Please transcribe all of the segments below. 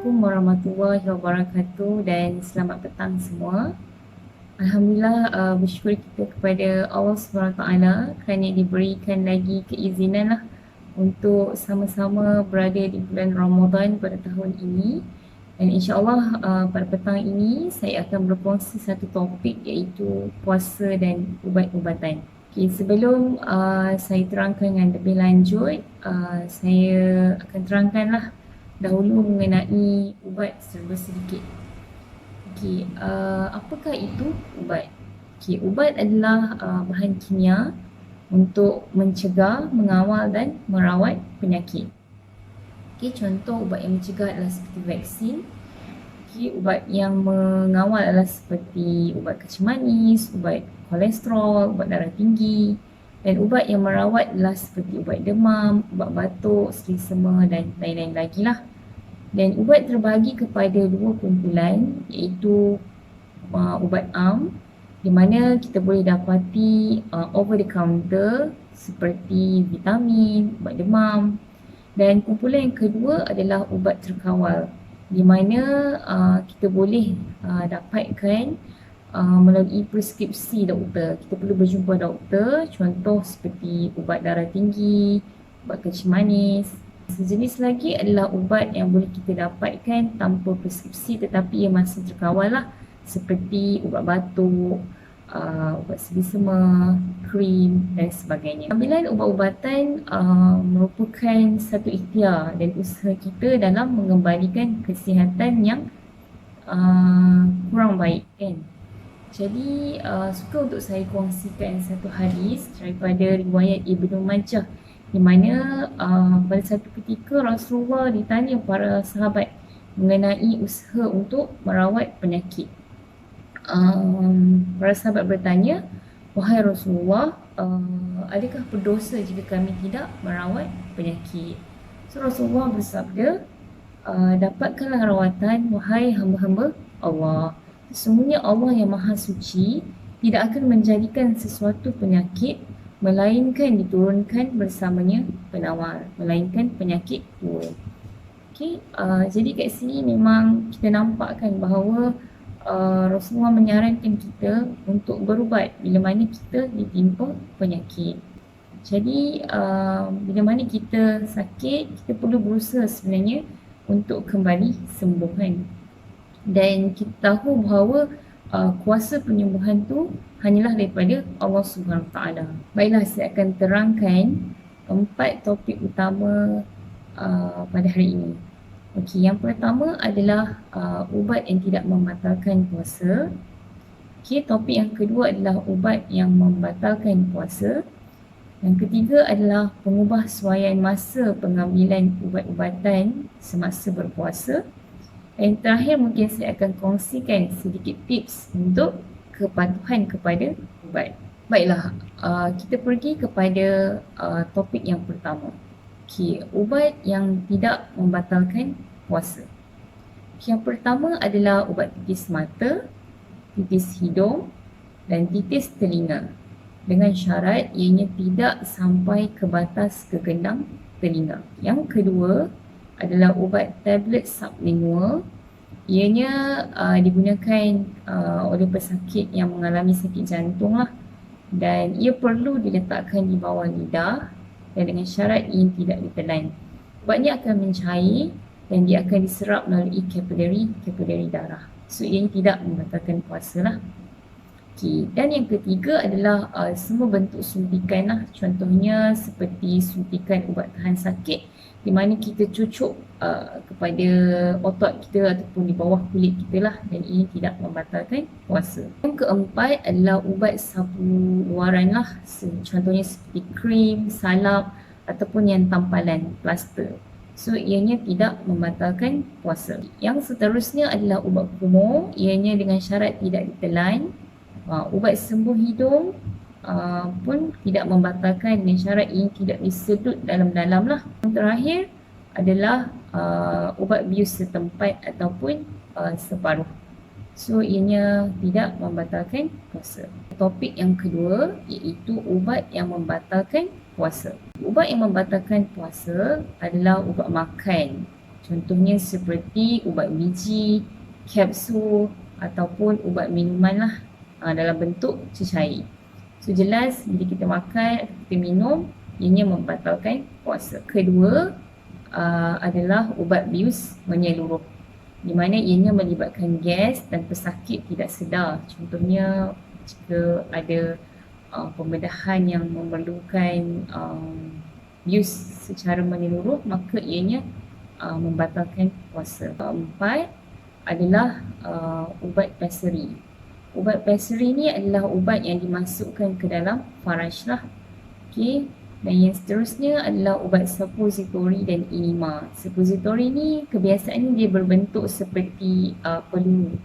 Assalamualaikum warahmatullahi wabarakatuh dan selamat petang semua. Alhamdulillah, bersyukur kita kepada Allah SWT kerana diberikan lagi keizinan lah untuk sama-sama berada di bulan Ramadan pada tahun ini. Dan insyaAllah pada petang ini saya akan berkongsi satu topik iaitu puasa dan ubat-ubatan. Okay, sebelum saya terangkan dengan lebih lanjut, saya akan terangkanlah dahulu mengenai ubat serba sedikit. Okay, apakah itu ubat? Okay, ubat adalah bahan kimia untuk mencegah, mengawal dan merawat penyakit. Okay, contoh ubat yang mencegah adalah seperti vaksin. Okay, ubat yang mengawal adalah seperti ubat kacang manis, ubat kolesterol, ubat darah tinggi. Dan ubat yang merawat adalah seperti ubat demam, ubat batuk, selesema dan lain-lain lagi lah. Dan ubat terbahagi kepada dua kumpulan iaitu ubat am di mana kita boleh dapati over the counter seperti vitamin, ubat demam. Dan kumpulan yang kedua adalah ubat terkawal di mana kita boleh dapatkan melalui preskripsi doktor. Kita perlu berjumpa doktor, contoh seperti ubat darah tinggi, ubat kacang manis. Sejenis lagi adalah ubat yang boleh kita dapatkan tanpa preskripsi tetapi ia masih terkawal lah, seperti ubat batuk, ubat selesema, krim dan sebagainya. Pengambilan ubat-ubatan merupakan satu ikhtiar dan usaha kita dalam mengembalikan kesihatan yang kurang baik kan. Jadi suka untuk saya kongsikan satu hadis daripada riwayat Ibnu Majah di mana pada satu ketika Rasulullah ditanya para sahabat mengenai usaha untuk merawat penyakit. Para sahabat bertanya, "Wahai Rasulullah, adakah berdosa jika kami tidak merawat penyakit?" So Rasulullah bersabda, "Dapatkanlah rawatan wahai hamba-hamba Allah. Sesungguhnya Allah yang Maha Suci tidak akan menjadikan sesuatu penyakit melainkan diturunkan bersamanya penawar, melainkan penyakit turun." Okay, jadi kat sini memang kita nampakkan bahawa Rasulullah menyarankan kita untuk berubat bila mana kita ditimpa penyakit. Jadi bila mana kita sakit, kita perlu berusaha sebenarnya untuk kembali sembuh kan. Dan kita tahu bahawa kuasa penyembuhan tu hanyalah daripada Allah Subhanahu Taala. Baiklah, saya akan terangkan 4 topik utama pada hari ini. Okey, yang pertama adalah ubat yang tidak membatalkan puasa. Okey, topik yang kedua adalah ubat yang membatalkan puasa. Yang ketiga adalah pengubahsuaian masa pengambilan ubat-ubatan semasa berpuasa. Dan terakhir mungkin saya akan kongsikan sedikit tips untuk kepatuhan kepada ubat. Baiklah, kita pergi kepada topik yang pertama. Okay, ubat yang tidak membatalkan puasa. Okay, yang pertama adalah ubat titis mata, titis hidung dan titis telinga. Dengan syarat ianya tidak sampai ke batas kegendang telinga. Yang kedua adalah ubat tablet sublingual. Ianya digunakan oleh pesakit yang mengalami sakit jantung lah, dan ia perlu diletakkan di bawah lidah dan dengan syarat ia tidak ditelan. Ubatnya akan mencair dan dia akan diserap melalui kapilari darah. So ia tidak membatalkan puasa lah. Okay. Dan yang ketiga adalah semua bentuk suntikan lah. Contohnya seperti suntikan ubat tahan sakit di mana kita cucuk kepada otot kita ataupun di bawah kulit kita lah, dan ini tidak membatalkan puasa. Yang keempat adalah ubat sapu luaran lah, contohnya seperti krim, salap ataupun yang tampalan, plaster. So ianya tidak membatalkan puasa. Yang seterusnya adalah ubat kumur, ianya dengan syarat tidak ditelan. Ubat sembuh hidung pun tidak membatalkan dengan syarat ia tidak disedut dalam-dalam lah. Yang terakhir adalah ubat bius setempat ataupun separuh. So ianya tidak membatalkan puasa. Topik yang kedua iaitu ubat yang membatalkan puasa. Ubat yang membatalkan puasa adalah ubat makan. Contohnya seperti ubat biji, kapsul ataupun ubat minuman lah dalam bentuk cecair. So jelas bila kita makan atau kita minum, ianya membatalkan puasa. Kedua adalah ubat bius menyeluruh, di mana ianya melibatkan gas dan pesakit tidak sedar. Contohnya jika ada pembedahan yang memerlukan bius secara menyeluruh, maka ianya membatalkan puasa. Keempat adalah ubat pessary. Ubat pessary ni adalah ubat yang dimasukkan ke dalam faraj lah. Okey. Dan yang seterusnya adalah ubat suppository dan enema. Suppository ni kebiasaannya dia berbentuk seperti peluru.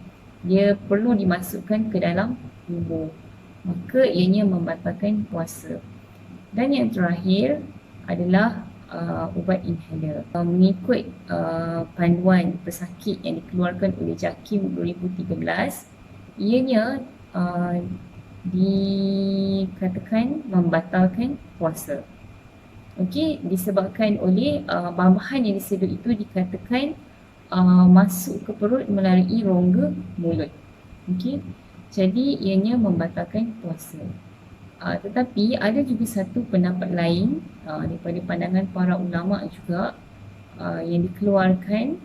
Dia perlu dimasukkan ke dalam tubuh, maka ianya membatalkan puasa. Dan yang terakhir adalah ubat inhaler. Mengikut panduan pesakit yang dikeluarkan oleh JAKIM 2013, ianya dikatakan membatalkan puasa. Okey, disebabkan oleh bahan-bahan yang disedut itu dikatakan masuk ke perut melalui rongga mulut. Okey, jadi ianya membatalkan puasa. Tetapi ada juga satu pendapat lain daripada pandangan para ulama juga yang dikeluarkan,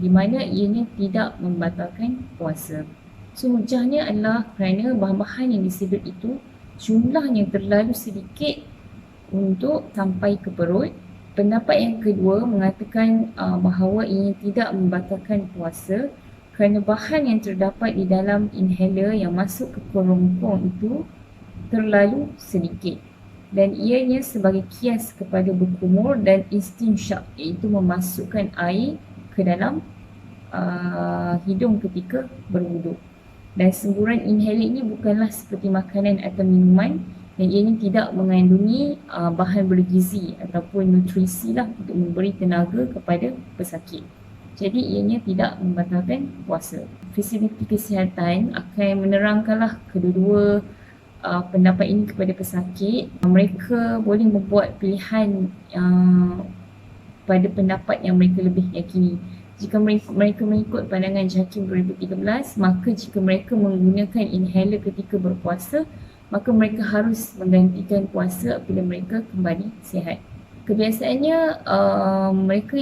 di mana ianya tidak membatalkan puasa. So hujahnya adalah kerana bahan-bahan yang disedut itu jumlahnya terlalu sedikit untuk sampai ke perut. Pendapat yang kedua mengatakan bahawa ianya tidak membatalkan puasa kerana bahan yang terdapat di dalam inhaler yang masuk ke kerongkong itu terlalu sedikit, dan ianya sebagai kias kepada berkumur dan istinsyak, iaitu memasukkan air ke dalam hidung ketika berwuduk. Dan semburan inhaler ini bukanlah seperti makanan atau minuman, dan ianya tidak mengandungi bahan bergizi ataupun nutrisi lah untuk memberi tenaga kepada pesakit. Jadi ianya tidak membatalkan puasa. Fasiliti kesihatan akan menerangkanlah kedua-dua pendapat ini kepada pesakit. Mereka boleh membuat pilihan pada pendapat yang mereka lebih yakini. Jika mereka mengikut pandangan JAKIM 2013, maka jika mereka menggunakan inhaler ketika berpuasa, maka mereka harus menggantikan puasa apabila mereka kembali sihat. Kebiasaannya mereka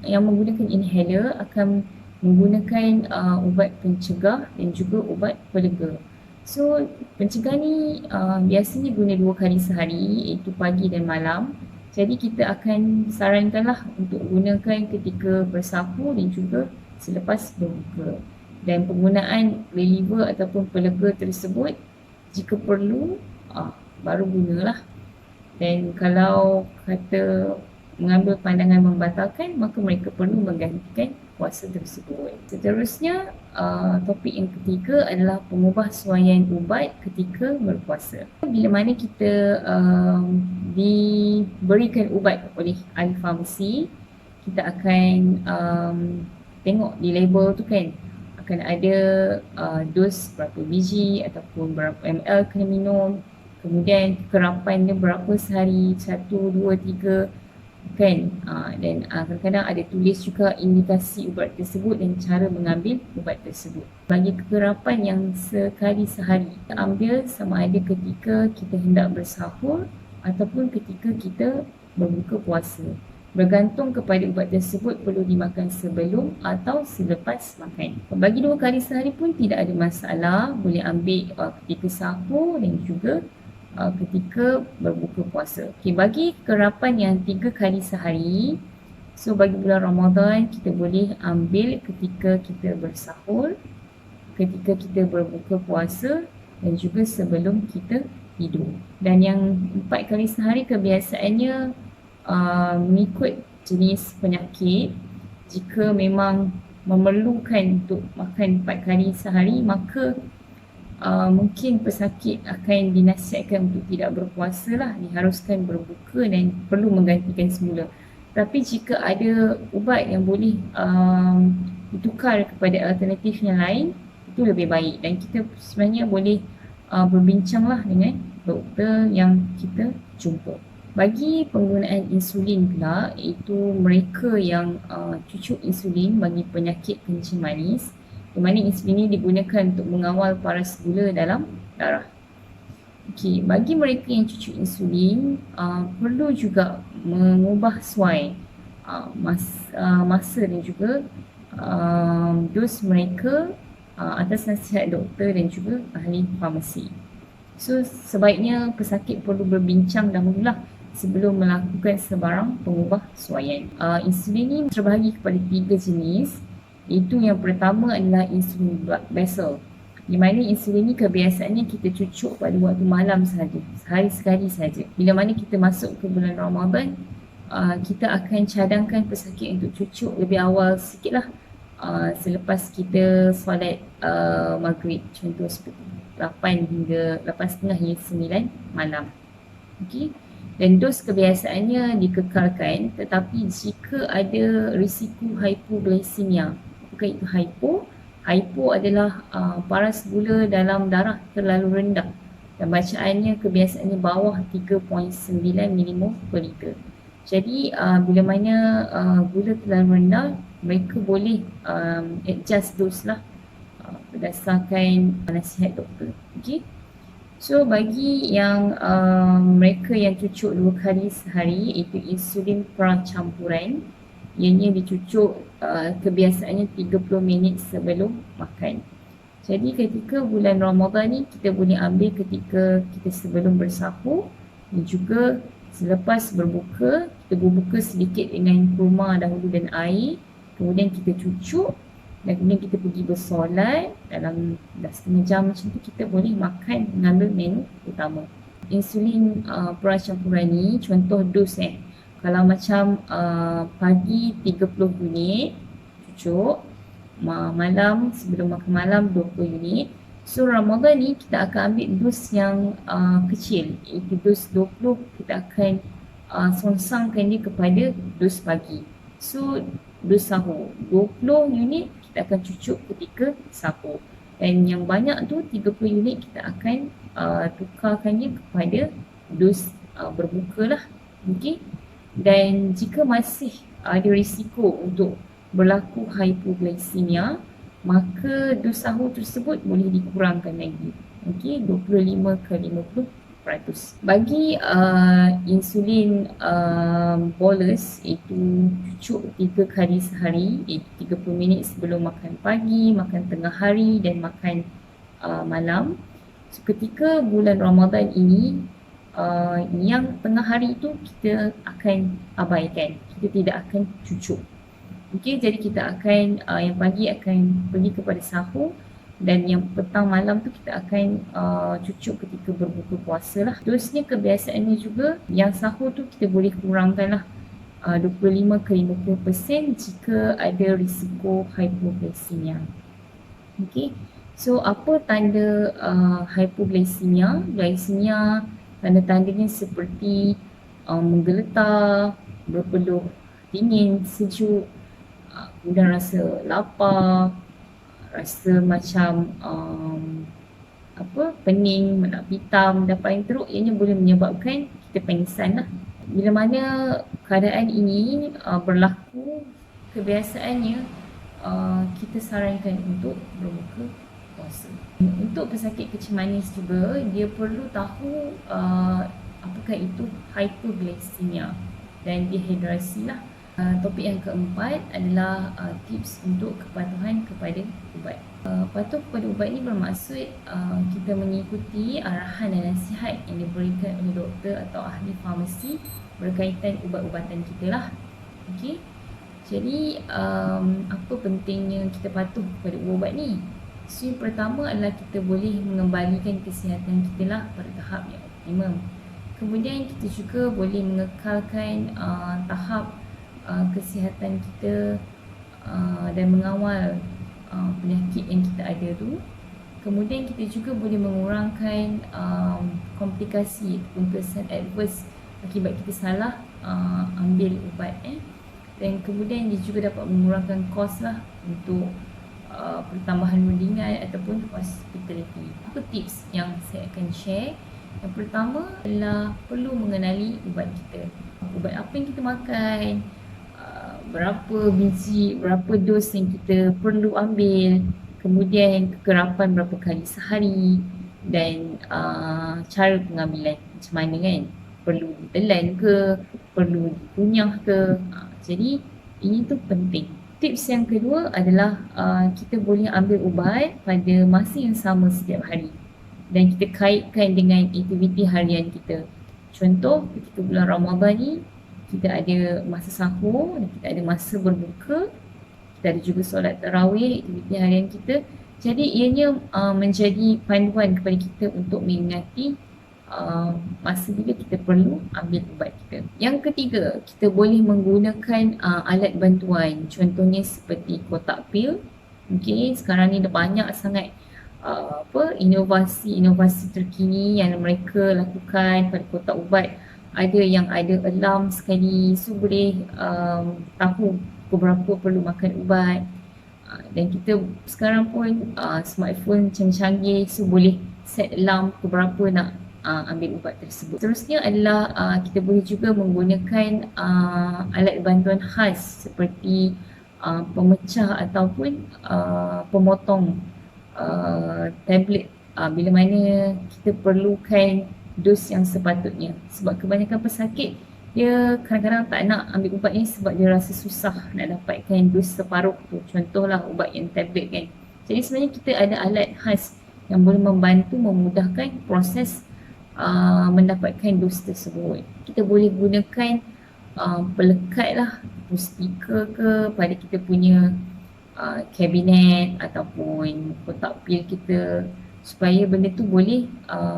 yang menggunakan inhaler akan menggunakan ubat pencegah dan juga ubat pelega. So pencegah ni biasanya guna 2 kali sehari, iaitu pagi dan malam. Jadi kita akan sarankanlah untuk gunakan ketika bersahur dan juga selepas berbuka. Dan penggunaan reliever ataupun pelega tersebut jika perlu baru gunalah. Dan kalau kata mengambil pandangan membatalkan, maka mereka perlu menggantikan puasa tersebut. Seterusnya, topik yang ketiga adalah pengubahsuaian ubat ketika berpuasa. Bila mana kita diberikan ubat oleh ahli farmasi, kita akan tengok di label tu kan, akan ada dos berapa biji ataupun berapa ml kena minum, kemudian kekerapan dia berapa sehari, 1, 2, 3 kan. Dan kadang-kadang ada tulis juga indikasi ubat tersebut dan cara mengambil ubat tersebut. Bagi kekerapan yang sekali sehari, kita ambil sama ada ketika kita hendak bersahur ataupun ketika kita berbuka puasa. Bergantung kepada ubat tersebut perlu dimakan sebelum atau selepas makan. Bagi 2 kali sehari pun tidak ada masalah, boleh ambil ketika sahur dan juga ketika berbuka puasa. Okay, bagi kekerapan yang 3 kali sehari, so bagi bulan Ramadan kita boleh ambil ketika kita bersahur, ketika kita berbuka puasa dan juga sebelum kita tidur. Dan yang 4 kali sehari kebiasaannya mengikut jenis penyakit. Jika memang memerlukan untuk makan 4 kali sehari, maka mungkin pesakit akan dinasihatkan untuk tidak berpuasa lah, diharuskan berbuka dan perlu menggantikan semula. Tapi jika ada ubat yang boleh ditukar kepada alternatif yang lain, itu lebih baik, dan kita sebenarnya boleh berbincanglah dengan doktor yang kita jumpa. Bagi penggunaan insulin pula, iaitu mereka yang cucuk insulin bagi penyakit kencing manis, di mana insulin ini digunakan untuk mengawal paras gula dalam darah. Okey, bagi mereka yang cucuk insulin, perlu juga mengubah suai masa dan juga dos mereka atas nasihat doktor dan juga ahli farmasi. So, sebaiknya pesakit perlu berbincang dahululah sebelum melakukan sebarang pengubah suaian. Insulin ini terbahagi kepada 3 jenis, iaitu yang pertama adalah insulin blood vessel, di mana insulin ini kebiasaannya kita cucuk pada waktu malam sahaja, sehari sekali sahaja. Bila mana kita masuk ke bulan Ramadan, kita akan cadangkan pesakit untuk cucuk lebih awal sikit lah, selepas kita solat maghrib, contoh seperti 8 hingga 8.30 hingga 9 malam. Okey. Dan dos kebiasaannya dikekalkan, tetapi jika ada risiko hypoglycemia. Apakah itu hypo? Hypo adalah paras gula dalam darah terlalu rendah dan bacaannya kebiasaannya bawah 3.9 mmol per liter. Jadi bila mana gula terlalu rendah, mereka boleh adjust dose lah berdasarkan nasihat doktor. Okay. So bagi yang mereka yang cucuk 2 kali sehari, iaitu insulin pracampuran, ianya dicucuk kebiasaannya 30 minit sebelum makan. Jadi ketika bulan Ramadan ni kita boleh ambil ketika kita sebelum bersahur dan juga selepas berbuka. Kita berbuka sedikit dengan kurma dahulu dan air, kemudian kita cucuk dan kemudian kita pergi bersolat. Dalam dah setengah jam macam tu kita boleh makan mengambil menu utama. Insulin pracampuran ni contoh dos kalau macam pagi 30 unit cucuk, malam sebelum makan malam 20 unit. So Ramadan ni kita akan ambil dos yang kecil, iaitu dos 20 kita akan songsangkan dia kepada dos pagi. So dos sahur 20 unit kita akan cucuk ketika sahur, dan yang banyak tu 30 unit kita akan tukarkannya kepada dos berbuka lah. Okay. Dan jika masih ada risiko untuk berlaku hypoglycemia, maka dos sahur tersebut boleh dikurangkan lagi. Okay, 25 ke 50%. Bagi insulin bolus, iaitu cucuk 3 kali sehari, iaitu 30 minit sebelum makan pagi, makan tengah hari dan makan malam. So, ketika bulan Ramadan ini, yang tengah hari itu kita akan abaikan, kita tidak akan cucuk. Okay, jadi kita akan yang pagi akan pergi kepada sahur, dan yang petang malam tu kita akan cucuk ketika berbuka puasa lah. Terusnya kebiasaannya juga, yang sahur tu kita boleh kurangkan lah 25 ke 50% jika ada risiko hypoglycemia. Okay, so apa tanda hypoglycemia? Glycemia tanda-tandanya seperti menggeletar, berpeluh dingin, sejuk, kemudian rasa lapar, rasa macam pening, nak pitam, dan paling teruk ianya boleh menyebabkan kita pengsan lah. Bila mana keadaan ini berlaku, kebiasaannya kita sarankan untuk berbuka puasa. Untuk pesakit kencing manis juga, dia perlu tahu apakah itu hypoglycemia dan dehidrasi lah. Topik yang keempat adalah tips untuk kepatuhan kepada ubat. Patuh kepada ubat ini bermaksud kita mengikuti arahan dan nasihat yang diberikan oleh doktor atau ahli farmasi berkaitan ubat-ubatan kita lah. Okay. Jadi apa pentingnya kita patuh kepada ubat ni? So, yang pertama adalah kita boleh mengembalikan kesihatan kita lah pada tahap yang optimum. Kemudian kita juga boleh mengekalkan tahap kesihatan kita dan mengawal penyakit yang kita ada tu. Kemudian kita juga boleh mengurangkan komplikasi ataupun kesan adverse akibat kita salah ambil ubat dan kemudian dia juga dapat mengurangkan kos lah untuk pertambahan rundingan ataupun hospitality. Apa tips yang saya akan share? Yang pertama adalah perlu mengenali ubat kita. Ubat apa yang kita makan, berapa biji, berapa dos yang kita perlu ambil, kemudian kekerapan berapa kali sehari dan cara pengambilan macam mana kan. Perlu ditelan ke, perlu dikunyah ke. Jadi ini tu penting. Tips yang kedua adalah kita boleh ambil ubat pada masa yang sama setiap hari dan kita kaitkan dengan aktiviti harian kita. Contoh ketika bulan Ramadan ni kita ada masa sahur dan kita ada masa berbuka, kita ada juga solat tarawih, aktiviti harian kita. Jadi ianya menjadi panduan kepada kita untuk mengingati masa bila kita perlu ambil ubat kita. Yang ketiga, kita boleh menggunakan alat bantuan, contohnya seperti kotak pil. Mungkin sekarang ni dah banyak sangat inovasi terkini yang mereka lakukan pada kotak ubat. Ada yang ada alarm sekali, so boleh tahu pukul berapa perlu makan ubat. Dan kita sekarang pun smartphone canggih, so boleh set alarm pukul berapa nak ambil ubat tersebut. Seterusnya adalah kita boleh juga menggunakan alat bantuan khas seperti pemecah ataupun pemotong tablet bila mana kita perlukan dos yang sepatutnya. Sebab kebanyakan pesakit dia kadang-kadang tak nak ambil ubat ni sebab dia rasa susah nak dapatkan dos separuh tu. Contohlah ubat yang tablet kan. Jadi sebenarnya kita ada alat khas yang boleh membantu memudahkan proses mendapatkan dos tersebut. Kita boleh gunakan pelekat lah, speaker ke pada kita punya kabinet ataupun kotak pil kita supaya benda tu boleh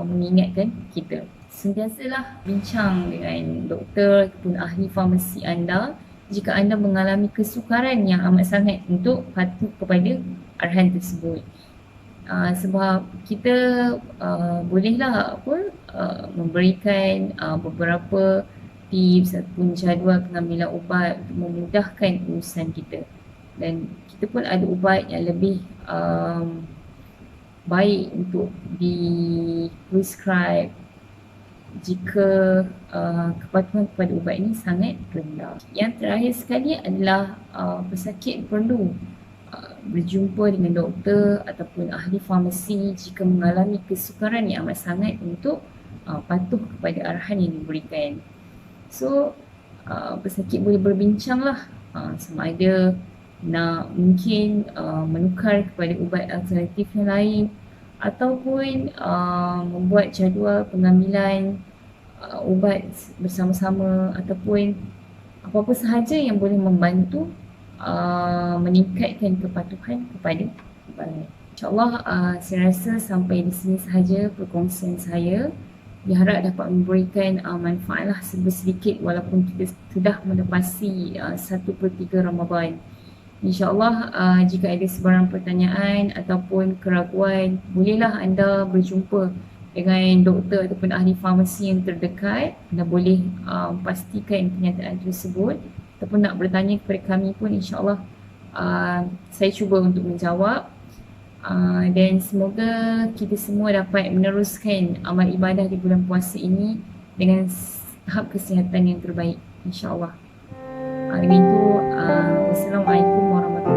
mengingatkan kita. Sentiasalah bincang dengan doktor ataupun ahli farmasi anda jika anda mengalami kesukaran yang amat sangat untuk patuh kepada arahan tersebut. Sebab kita bolehlah memberikan beberapa tips ataupun jadual pengambilan ubat untuk memudahkan urusan kita. Dan kita pun ada ubat yang lebih baik untuk di-prescribe jika kepatuhan kepada ubat ini sangat rendah. Yang terakhir sekali adalah pesakit perlu berjumpa dengan doktor ataupun ahli farmasi jika mengalami kesukaran yang amat sangat untuk patuh kepada arahan yang diberikan. So pesakit boleh berbincanglah sama ada nak mungkin menukar kepada ubat alternatif yang lain ataupun membuat jadual pengambilan ubat bersama-sama ataupun apa-apa sahaja yang boleh membantu meningkatkan kepatuhan kepada ubat. InsyaAllah saya rasa sampai di sini sahaja perkongsian saya. Diharap dapat memberikan manfaat lah sedikit walaupun kita sudah menepasi 1/3 Ramadan. InsyaAllah jika ada sebarang pertanyaan ataupun keraguan, bolehlah anda berjumpa dengan doktor ataupun ahli farmasi yang terdekat. Anda boleh pastikan kenyataan tersebut ataupun nak bertanya kepada kami pun insyaAllah saya cuba untuk menjawab. Dan semoga kita semua dapat meneruskan amal ibadah di bulan puasa ini dengan tahap kesihatan yang terbaik insyaAllah. Dengan itu, wassalamualaikum warahmatullahi wabarakatuh.